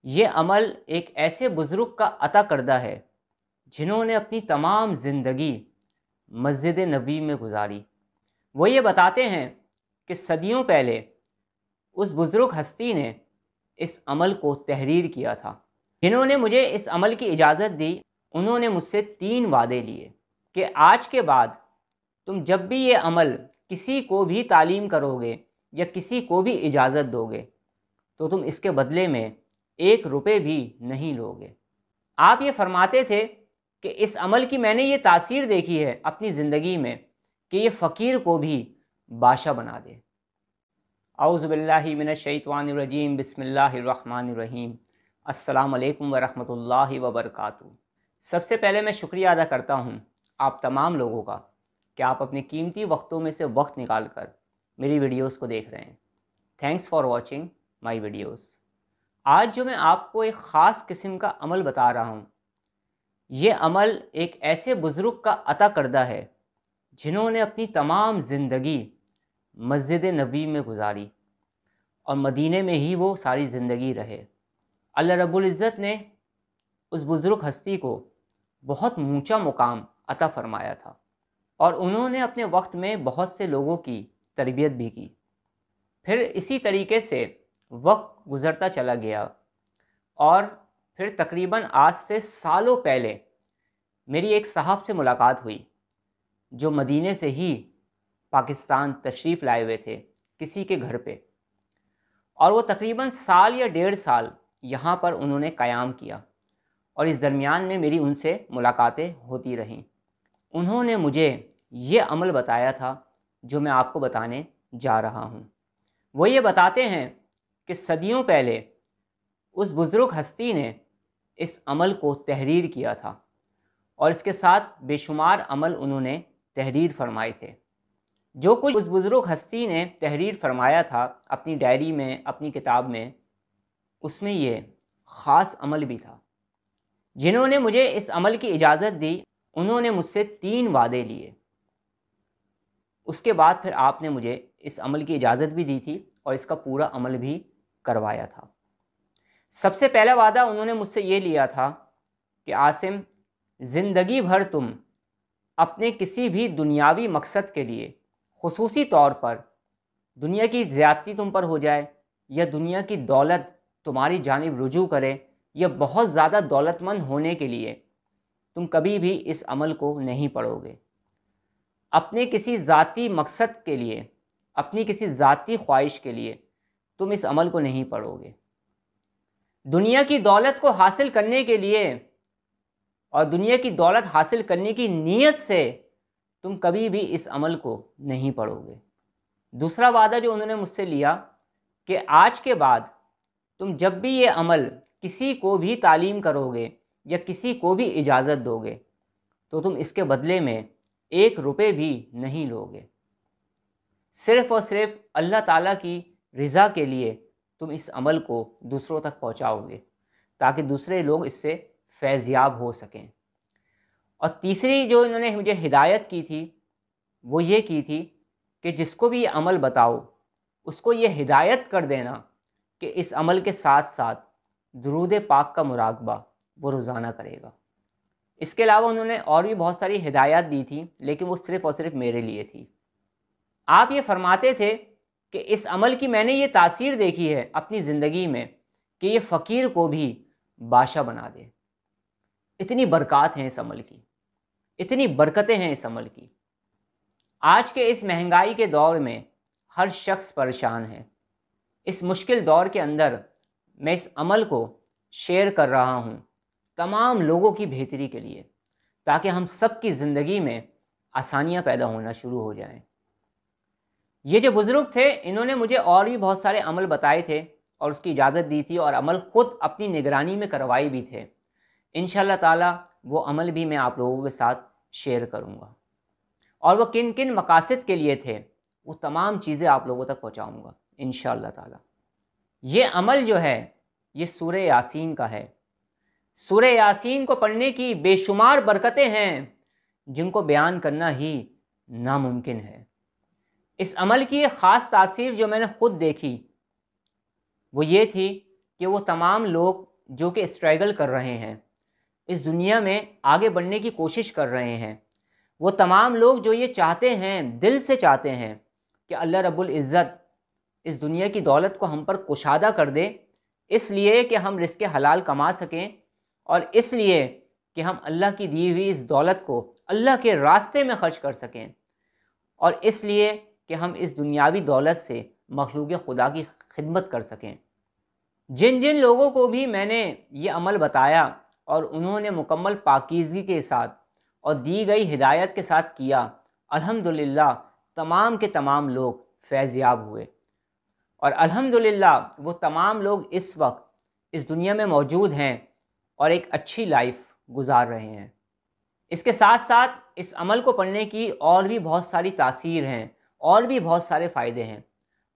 یہ عمل ایک ایسے بزرگ کا عطا کردہ ہے جنہوں نے اپنی تمام زندگی مسجد نبی میں گزاری۔ وہ یہ بتاتے ہیں کہ صدیوں پہلے اس بزرگ ہستی نے اس عمل کو تحریر کیا تھا۔ جنہوں نے مجھے اس عمل کی اجازت دی انہوں نے مجھ سے 3 وعدے لیے کہ آج کے بعد تم جب بھی یہ عمل کسی کو بھی تعلیم کرو گے یا کسی کو بھی اجازت دو گے تو تم اس کے بدلے میں 1 روپے بھی نہیں لو گے۔ آپ یہ فرماتے تھے کہ اس عمل کی میں نے یہ تاثیر دیکھی ہے اپنی زندگی میں کہ یہ فقیر کو بھی بادشاہ بنا دے۔ اعوذ باللہ من الشیطان الرجیم، بسم اللہ الرحمن الرحیم۔ السلام علیکم ورحمۃ اللہ وبرکاتہ۔ سب سے پہلے میں شکریہ ادا کرتا ہوں آپ تمام لوگوں کا کہ آپ اپنے قیمتی وقتوں میں سے وقت نکال کر میری ویڈیوز کو دیکھ رہے ہیں۔ Thanks for watching my videos. آج جو میں آپ کو ایک خاص قسم کا عمل بتا رہا ہوں، یہ عمل ایک ایسے بزرگ کا عطا کردہ ہے جنہوں نے اپنی تمام زندگی مسجد نبی میں گزاری اور مدینے میں ہی وہ ساری زندگی رہے۔ اللہ رب العزت نے اس بزرگ ہستی کو بہت اونچا مقام عطا فرمایا تھا اور انہوں نے اپنے وقت میں بہت سے لوگوں کی تربیت بھی کی۔ پھر اسی طریقے سے وقت گزرتا چلا گیا اور پھر تقریباً آج سے سالوں پہلے میری ایک صاحب سے ملاقات ہوئی جو مدینے سے ہی پاکستان تشریف لائے ہوئے تھے کسی کے گھر پہ، اور وہ تقریباً سال یا 1.5 سال یہاں پر انہوں نے قیام کیا اور اس درمیان میں میری ان سے ملاقاتیں ہوتی رہیں۔ انہوں نے مجھے یہ عمل بتایا تھا جو میں آپ کو بتانے جا رہا ہوں۔ وہ یہ بتاتے ہیں کہ صدیوں پہلے اس بزرگ ہستی نے اس عمل کو تحریر کیا تھا اور اس کے ساتھ بے شمار عمل انہوں نے تحریر فرمائے تھے۔ جو کچھ اس بزرگ ہستی نے تحریر فرمایا تھا اپنی ڈائری میں، اپنی کتاب میں، اس میں یہ خاص عمل بھی تھا۔ جنہوں نے مجھے اس عمل کی اجازت دی انہوں نے مجھ سے 3 وعدے لیے۔ اس کے بعد پھر آپ نے مجھے اس عمل کی اجازت بھی دی تھی اور اس کا پورا عمل بھی کروایا تھا۔ سب سے پہلا وعدہ انہوں نے مجھ سے یہ لیا تھا کہ عاصم، زندگی بھر تم اپنے کسی بھی دنیاوی مقصد کے لیے، خصوصی طور پر دنیا کی زیادتی تم پر ہو جائے یا دنیا کی دولت تمہاری جانب رجوع کرے یا بہت زیادہ دولت مند ہونے کے لیے تم کبھی بھی اس عمل کو نہیں پڑھو گے۔ اپنے کسی ذاتی مقصد کے لیے، اپنی کسی ذاتی خواہش کے لیے تم اس عمل کو نہیں پڑھو گے۔ دنیا کی دولت کو حاصل کرنے کے لیے اور دنیا کی دولت حاصل کرنے کی نیت سے تم کبھی بھی اس عمل کو نہیں پڑھو گے۔ دوسرا وعدہ جو انہوں نے مجھ سے لیا کہ آج کے بعد تم جب بھی یہ عمل کسی کو بھی تعلیم کرو گے یا کسی کو بھی اجازت دو گے تو تم اس کے بدلے میں 1 روپے بھی نہیں لو گے۔ صرف اور صرف اللہ تعالیٰ کی رضا کے لیے تم اس عمل کو دوسروں تک پہنچاؤ گے تاکہ دوسرے لوگ اس سے فیض یاب ہو سکیں۔ اور تیسری جو انہوں نے مجھے ہدایت کی تھی وہ یہ کی تھی کہ جس کو بھی یہ عمل بتاؤ اس کو یہ ہدایت کر دینا کہ اس عمل کے ساتھ ساتھ درود پاک کا مراقبہ وہ روزانہ کرے گا۔ اس کے علاوہ انہوں نے اور بھی بہت ساری ہدایات دی تھی لیکن وہ صرف اور صرف میرے لیے تھی۔ آپ یہ فرماتے تھے کہ اس عمل کی میں نے یہ تاثیر دیکھی ہے اپنی زندگی میں کہ یہ فقیر کو بھی بادشاہ بنا دے۔ اتنی برکات ہیں اس عمل کی، اتنی برکتیں ہیں اس عمل کی۔ آج کے اس مہنگائی کے دور میں ہر شخص پریشان ہے۔ اس مشکل دور کے اندر میں اس عمل کو شیئر کر رہا ہوں تمام لوگوں کی بہتری کے لیے تاکہ ہم سب کی زندگی میں آسانیاں پیدا ہونا شروع ہو جائیں۔ یہ جو بزرگ تھے انہوں نے مجھے اور بھی بہت سارے عمل بتائے تھے اور اس کی اجازت دی تھی اور عمل خود اپنی نگرانی میں کروائے بھی تھے۔ انشاءاللہ تعالیٰ وہ عمل بھی میں آپ لوگوں کے ساتھ شیئر کروں گا، اور وہ کن کن مقاصد کے لیے تھے وہ تمام چیزیں آپ لوگوں تک پہنچاؤں گا انشاءاللہ تعالیٰ۔ یہ عمل جو ہے یہ سورہ یاسین کا ہے۔ سورہ یاسین کو پڑھنے کی بے شمار برکتیں ہیں جن کو بیان کرنا ہی ناممکن ہے۔ اس عمل کی ایک خاص تاثیر جو میں نے خود دیکھی وہ یہ تھی کہ وہ تمام لوگ जो कि स्ट्रगल कर रहे हैं, इस दुनिया में आगे बढ़ने की कोशिश कर रहे हैं, वो तमाम लोग जो ये चाहते हैं, दिल से चाहते हैं कि अल्लाह रब्बुल इज़्ज़त इस दुनिया की दौलत को हम पर कुशादा कर दे, इसलिए कि हम रिज़्क़ हलाल कमा सकें और इसलिए कि हम अल्लाह की दी हुई इस दौलत को अल्लाह के रास्ते में खर्च कर सकें, और इसलिए कि हम इस दुनियावी दौलत से मखलूक़ खुदा की खिदमत कर सकें। जिन जिन लोगों को भी मैंने ये अमल बताया और उन्होंने मुकम्मल पाकीज़गी के साथ और दी गई हिदायत के साथ किया, अल्हम्दुलिल्लाह तमाम के तमाम लोग फैज़याब हुए, और अल्हम्दुलिल्लाह वो तमाम लोग इस वक्त इस दुनिया में मौजूद हैं और एक अच्छी लाइफ गुजार रहे हैं। इसके साथ साथ इस अमल को पढ़ने की और भी बहुत सारी तासीर हैं और भी बहुत सारे फ़ायदे हैं।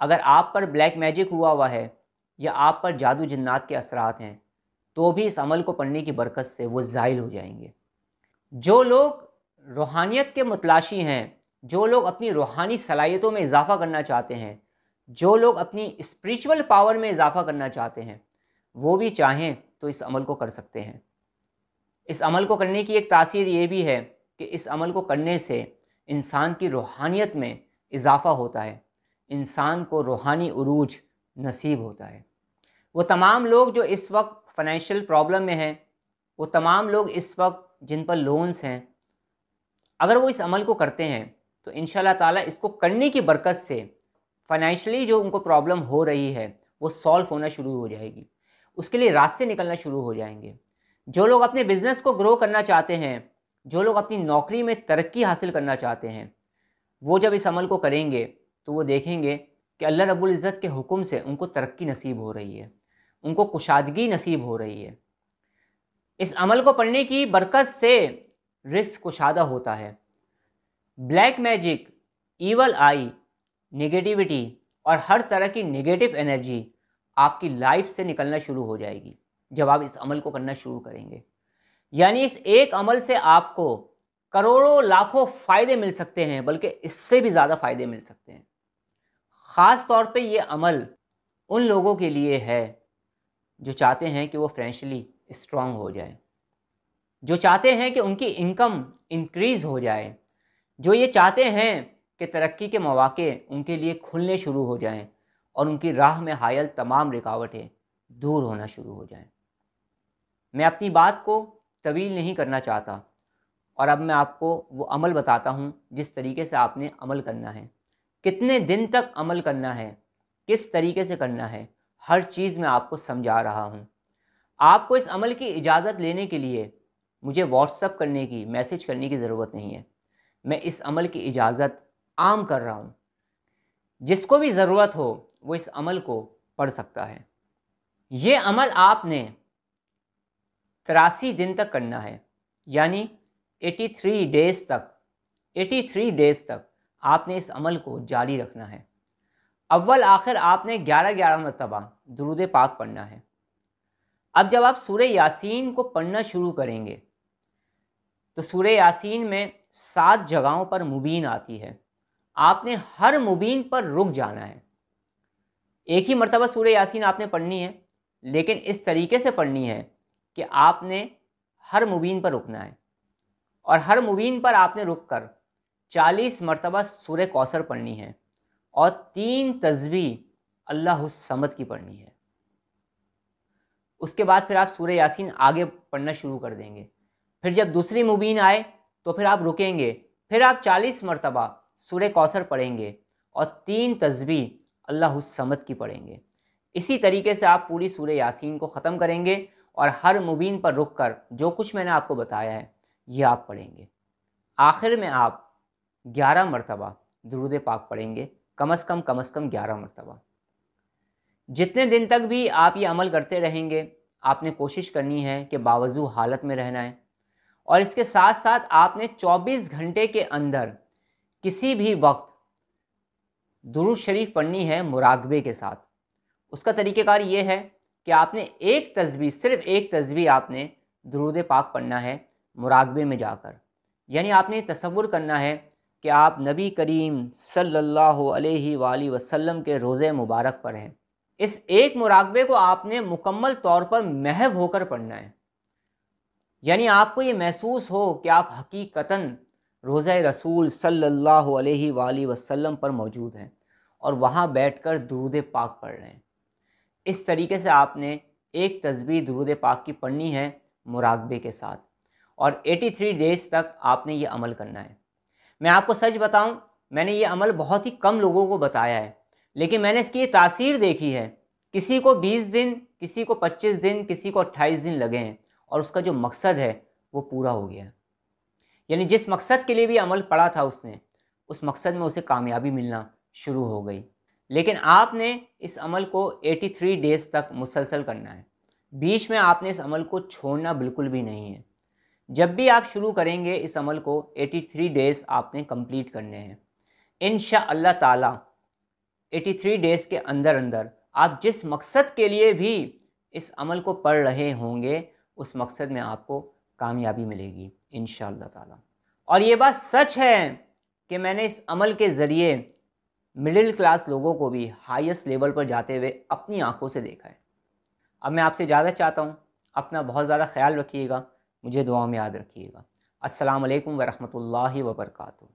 अगर आप पर ब्लैक मैजिक हुआ है या आप पर जादू जिन्नात के असरात हैं, तो भी इस अमल को पढ़ने की बरकत से वो ज़ाइल हो जाएंगे। जो लोग रूहानियत के मुतलाशी हैं, जो लोग अपनी रूहानी सलाहियतों में इजाफ़ा करना चाहते हैं, जो लोग अपनी स्पिरिचुअल पावर में इजाफ़ा करना चाहते हैं, वो भी चाहें तो इस अमल को कर सकते हैं। इस अमल को करने की एक तासीर ये भी है कि इस अमल को करने से इंसान की रूहानियत में इजाफ़ा होता है, इंसान को रूहानी उरूज नसीब होता है। वो तमाम लोग जो इस वक्त फ़ाइनेंशियल प्रॉब्लम में हैं, वो तमाम लोग इस वक्त जिन पर लोन्स हैं, अगर वो इस अमल को करते हैं तो इंशाल्लाह ताला इसको करने की बरकत से फ़ाइनेंशियली जो उनको प्रॉब्लम हो रही है वो सॉल्व होना शुरू हो जाएगी, उसके लिए रास्ते निकलना शुरू हो जाएंगे। जो लोग अपने बिज़नेस को ग्रो करना चाहते हैं, जो लोग अपनी नौकरी में तरक्की हासिल करना चाहते हैं, वो जब इस अमल को करेंगे तो वो देखेंगे कि अल्लाह रब्बुल इज़्ज़त के हुक्म से उनको तरक्की नसीब हो रही है, उनको कुशादगी नसीब हो रही है। इस अमल को पढ़ने की बरकत से रिज़्क़ कुशादा होता है। ब्लैक मैजिक, ईवल आई, नेगेटिविटी और हर तरह की नेगेटिव एनर्जी आपकी लाइफ से निकलना शुरू हो जाएगी जब आप इस अमल को करना शुरू करेंगे। यानी इस एक अमल से आपको करोड़ों लाखों फ़ायदे मिल सकते हैं, बल्कि इससे भी ज़्यादा फ़ायदे मिल सकते हैं। ख़ास तौर पे ये अमल उन लोगों के लिए है जो चाहते हैं कि वो फाइनेंशियली स्ट्रॉन्ग हो जाए, जो चाहते हैं कि उनकी इनकम इंक्रीज़ हो जाए, जो ये चाहते हैं कि तरक्की के मौके उनके लिए खुलने शुरू हो जाएं और उनकी राह में हायल तमाम रुकावटें दूर होना शुरू हो जाएं। मैं अपनी बात को तवील नहीं करना चाहता और अब मैं आपको वो अमल बताता हूँ जिस तरीके से आपने अमल करना है, कितने दिन तक अमल करना है, किस तरीके से करना है, हर चीज़ मैं आपको समझा रहा हूँ। आपको इस अमल की इजाज़त लेने के लिए मुझे व्हाट्सअप करने की, मैसेज करने की ज़रूरत नहीं है। मैं इस अमल की इजाज़त आम कर रहा हूँ। जिसको भी ज़रूरत हो वो इस अमल को पढ़ सकता है। ये अमल आपने 83 दिन तक करना है, यानी 83 डेज़ तक आपने इस अमल को जारी रखना है। अव्वल आखिर आपने 11 मरतबा दुरूद पाक पढ़ना है। अब जब आप सूरह यासीन को पढ़ना शुरू करेंगे तो सूरह यासीन में 7 जगहों पर मुबीन आती है, आपने हर मुबीन पर रुक जाना है। एक ही मरतबा सूरह यासीन आपने पढ़नी है, लेकिन इस तरीके से पढ़नी है कि आपने हर मुबीन पर रुकना है, और हर मुबीन पर आपने रुक कर 40 मरतबा सूरह कौसर पढ़नी है और 3 तस्बीह अल्लाहुस समद की पढ़नी है। उसके बाद फिर आप सूरह यासीन आगे पढ़ना शुरू कर देंगे। फिर जब दूसरी मुबीन आए तो फिर आप रुकेंगे, फिर आप 40 मरतबा सूरह कौसर पढ़ेंगे और 3 तस्बीह अल्लाहुस समद की पढ़ेंगे। इसी तरीके से आप पूरी सूरह यासीन को ख़त्म करेंगे और हर मुबीन पर रुक कर जो कुछ मैंने आपको बताया है ये आप पढ़ेंगे। आखिर में आप 11 मरतबा दुरूद पाक पढ़ेंगे, कम से कम 11 मरतबा। जितने दिन तक भी आप ये अमल करते रहेंगे, आपने कोशिश करनी है कि बावजू हालत में रहना है, और इसके साथ साथ आपने 24 घंटे के अंदर किसी भी वक्त दुरूद शरीफ पढ़नी है मुराकबे के साथ। उसका तरीक़ेकार ये है कि आपने एक तस्बीह, सिर्फ़ एक तस्बीह आपने दुरूद पाक पढ़ना है मुराकबे में जाकर। यानी आपने तसव्वुर करना है कि आप नबी करीम सल्लल्लाहु अलैहि वसल्लम के रोज़े मुबारक पर हैं। इस एक मुराकबे को आपने मुकम्मल तौर पर महव होकर पढ़ना है, यानी आपको ये महसूस हो कि आप हकीकतन रोज़ा रसूल सल्लल्लाहु अलैहि वसल्लम पर मौजूद हैं और वहाँ बैठकर दुरूद पाक पढ़ रहे हैं। इस तरीके से आपने एक तस्बीह दुरूद पाक की पढ़नी है मुराकबे के साथ, और 83 डेज़ तक आपने ये अमल करना है। मैं आपको सच बताऊं, मैंने ये अमल बहुत ही कम लोगों को बताया है, लेकिन मैंने इसकी तासीर देखी है। किसी को 20 दिन, किसी को 25 दिन, किसी को 28 दिन लगे हैं, और उसका जो मकसद है वो पूरा हो गया। यानी जिस मकसद के लिए भी अमल पड़ा था उसने, उस मकसद में उसे कामयाबी मिलना शुरू हो गई। लेकिन आपने इस अमल को 83 डेज़ तक मुसलसल करना है। बीच में आपने इस अमल को छोड़ना बिल्कुल भी नहीं है। जब भी आप शुरू करेंगे इस अमल को 83 डेज़ आपने कंप्लीट करने हैं। इंशाअल्लाह ताला 83 डेज़ के अंदर अंदर आप जिस मकसद के लिए भी इस अमल को पढ़ रहे होंगे, उस मकसद में आपको कामयाबी मिलेगी इंशाअल्लाह ताला। और ये बात सच है कि मैंने इस अमल के ज़रिए मिडिल क्लास लोगों को भी हाईएस्ट लेवल पर जाते हुए अपनी आंखों से देखा है। अब मैं आपसे ज़्यादा चाहता हूँ, अपना बहुत ज़्यादा ख्याल रखिएगा, मुझे दुआ में याद रखिएगा। अस्सलाम वालेकुम व रहमतुल्लाहि व बरकातुहू।